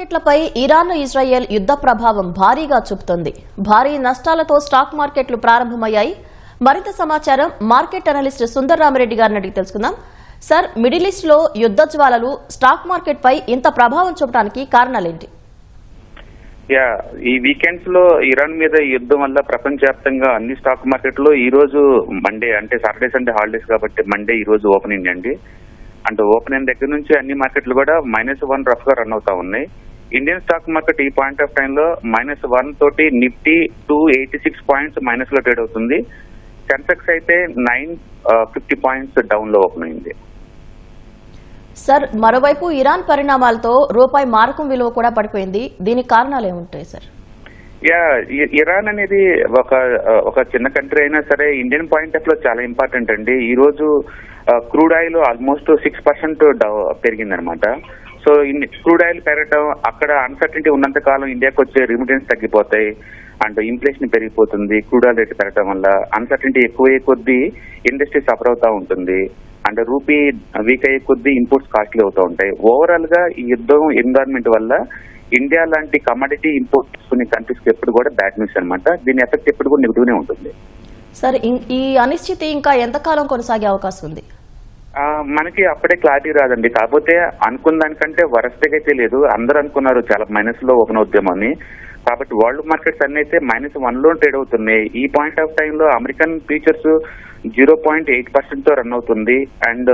మార్కెట్లపై Iran Israel యుద్ధ ప్రభావం భారీగా చూపుతోంది. భారీ నష్టాలతో స్టాక్ మార్కెట్లు ప్రారంభమయ్యాయి. మరింత సమాచారం మార్కెట్ అనలిస్ట్ సుందర్ రామిరెడ్డి గారిని అడిగి తెలుసుకుందాం. సార్, మిడిల్ ఈస్ట్ లో యుద్ధ జ్వాలలు స్టాక్ మార్కెట్ పై ఇంత ప్రభావం చూపడానికి కారణాలేంటి? ఈ వీకెండ్స్ లో ఇరాన్ మీద యుద్ధం వల్ల ప్రపంచవ్యాప్తంగా అన్ని స్టాక్ మార్కెట్లో ఈ రోజు మండే, అంటే సాటర్డే సండే హాలిడేస్ కాబట్టి మండే ఈ రోజు ఓపెనింగ్ అండి. అంటే ఓపెన్ అయిన దగ్గర నుంచి అన్ని మార్కెట్లు కూడా -1 రఫ్ గా రన్ అవుతా ఉన్నాయి. ఇండియన్ స్టాక్ మార్కెట్ ఈ పాయింట్ ఆఫ్ టైమ్ లో -1 తోటి నిఫ్టీ 286 పాయింట్స్ మైనస్ లో ట్రేడ్ అవుతుంది. సెన్సెక్స్ అయితే 950 పాయింట్స్ డౌన్ లో ఓపెన్ అయింది. సార్, మరోవైపు ఇరాన్ పరిణామాలతో రూపాయి మారకం విలువ కూడా పడిపోయింది. దీనికి కారణాలు ఏముంటాయి సార్? ఇరాన్ అనేది ఒక చిన్న కంట్రీ అయినా సరే ఇండియన్ పాయింట్ ఆఫ్ లో చాలా ఇంపార్టెంట్ అండి. ఈ రోజు క్రూడ్ ఆయిల్ ఆల్మోస్ట్ 6% పెరిగిందనమాట. సో క్రూడ్ ఆయిల్ పెరగడం, అక్కడ అన్సర్టనిటీ ఉన్నంత కాలం ఇండియాకి వచ్చే రిమిటెన్స్ తగ్గిపోతాయి అండ్ ఇన్ఫ్లేషన్ పెరిగిపోతుంది. క్రూడ్ ఆయిల్ రేట్ పెరగడం వల్ల అన్సర్టనిటీ ఎక్కువయ్యే కొద్దీ ఇండస్ట్రీ సఫర్ అవుతా ఉంటుంది అండ్ రూపీ వీక్ అయ్యే కొద్దీ ఇంపోర్ట్స్ కాస్ట్లీ అవుతూ ఉంటాయి. ఓవరాల్ గా ఈ యుద్ధం ఎన్విరాన్మెంట్ వల్ల ఇండియా లాంటి కమోడిటీ ఇంపోర్ట్స్ కొన్ని కంట్రీస్ కి ఎప్పుడు కూడా బ్యాడ్ న్యూస్ అనమాట. దీని ఎఫెక్ట్ ఎప్పుడు కూడా నెగిటివ్ నే ఉంటుంది. సార్, ఈ అనిశ్చితి ఇంకా ఎంతకాలం కొనసాగే అవకాశం ఉంది? మనకి అప్పుడే క్లారిటీ రాదండి. కాకపోతే అనుకున్న దానికంటే వరస్ట్ గా అయితే లేదు. అందరూ అనుకున్నారు చాలా మైనస్ లో ఓపెన్ అవుతామని. కాబట్టి వరల్డ్ మార్కెట్స్ అన్ని అయితే -1 లో ట్రేడ్ అవుతున్నాయి. ఈ పాయింట్ ఆఫ్ టైమ్ లో అమెరికన్ ఫ్యూచర్స్ 0.8% తో రన్ అవుతుంది అండ్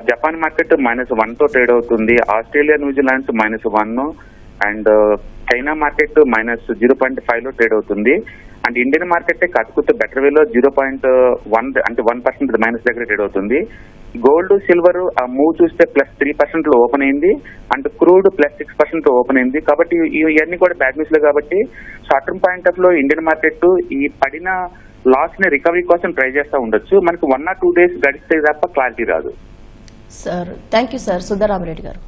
జపాన్ మార్కెట్ -1 తో ట్రేడ్ అవుతుంది. Australia, New Zealand's -1 and China market -0.5 లో ట్రేడ్ అవుతుంది. అండ్ ఇండియన్ మార్కెట్ కాకపోతే బెటర్ వేలో 0.1 అంటే 1% మైనస్ దగ్గర ట్రేడ్ అవుతుంది. గోల్డ్, సిల్వర్ ఆ మూవ్ చూస్తే +3% లో ఓపెన్ అయింది అండ్ క్రూడ్ +6% ఓపెన్ అయింది. కాబట్టి ఇవన్నీ కూడా బ్యాడ్ న్యూస్ లే. కాబట్టి షార్ట్ టర్మ్ పాయింట్ ఆఫ్ లో ఇండియన్ మార్కెట్ ఈ పడిన లాస్ ని రికవరీ కోసం ట్రై చేస్తూ ఉండొచ్చు. మనకి 1 or 2 డేస్ గడిస్తే తప్ప క్లారిటీ రాదు. Sir, thank you sir, Sundar Ramireddy గారు.